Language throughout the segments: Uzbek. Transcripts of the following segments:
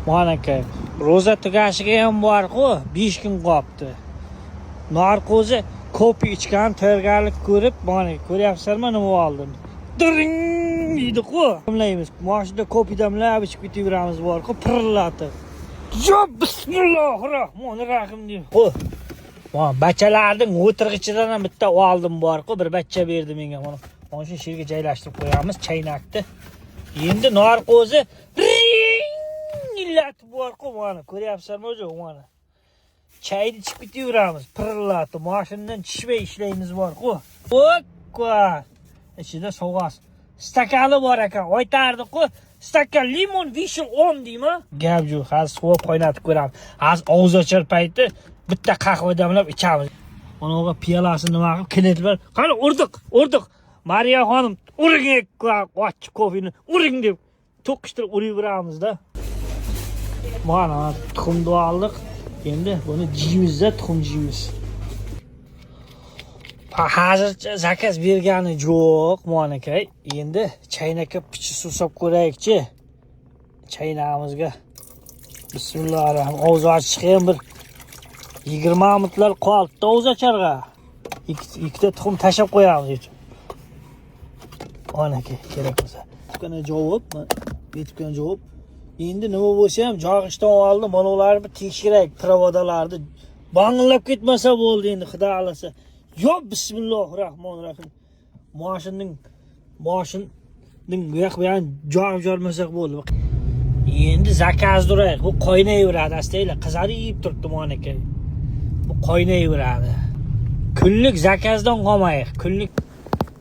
Mana aka, ro'za tugashiga ham bor-ku, 5 kun qolibdi. Narkozi kopi ichgan tayyorgarlik ko'rib, mana ko'ryapsizlarmi nima oldim? Diring deydi-ku. Damlaymiz. Mashina kopi damlab ichib ketaveramiz bor-ku, pirillatib. Yo bismillahirrohmanirrohim deydi. Mana bachalarning o'tirg'ichidan ham bitta oldim bor-ku, bir bacha berdi menga mana. Mana shu yerga joylashtirib qo'yamiz chaynakni. Endi narkozi illat bor-ku mana, ko'ryapsizlarmi o'zi mana. Çayni ichib ketaveramiz, pirillatib, mashinadan tushmay ishlaymiz bor-ku. Okka. Ichida so'g'as. Stakani bor ekan, aytardi-ku. Stakan limon, vishil 10 deymi? Gap yo'q, hozir suv qaynatib ko'ramiz. Hozir og'iz ochar payti bitta qahva damlab ichamiz. Mana piyolasini nima qilib kinetlar. Qani urdiq. Mariya xonim, uring ochib kofini, uring deb to'qishtirib uraveramiz-da. Mana tuxumni oldik. Endi buni jiymiz-da, tuxum jiymiz. Hozircha zakaz bergani yo'q, mana aka. Endi chaynakka picha suv solib ko'raylik-chi. Chaynamizga. Bismillahirrohmanirrohim. Og'iz ochishga ham bir 20 minutlar qoldi og'iz ocharga. Ikkita tuxum tashab qo'yamiz. Mana aka, kerak bo'lsa. Butqana javob, betibgan javob. Endi nima bo'lsa ham jog'ishdan oldin mana ularni bir tekshiraylik, provodalarni bang'illab ketmasa bo'ldi endi, xudo xolasa. Yo bismillahirrohmanirrohim. Mashinaning bu yoq bilan jog' jormasak bo'ldi. Endi zakaz duraylik. Bu qaynayveradi, astaylar qizarib turibdi mana aka. Bu qaynayveradi. Kunlik zakazdan qolmaylik. Kunlik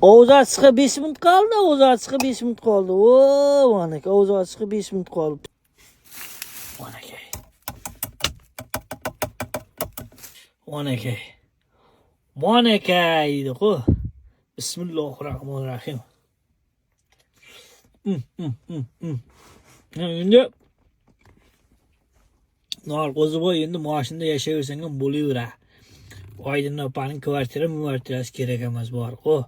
Oğuz açığı 5 minut kaldı, Oğuz açığı 5 minut kaldı. Oo, mana aka, Oğuz açığı 5 minut kaldı. Mana aka. Mana aka deydi-ku. Bismillahirrohmanirrohim. Endi narkozi boy endi mashinada yashayversang ham bo'laveradi. Oydin opaning kvartirasi kerak emas bor-ku.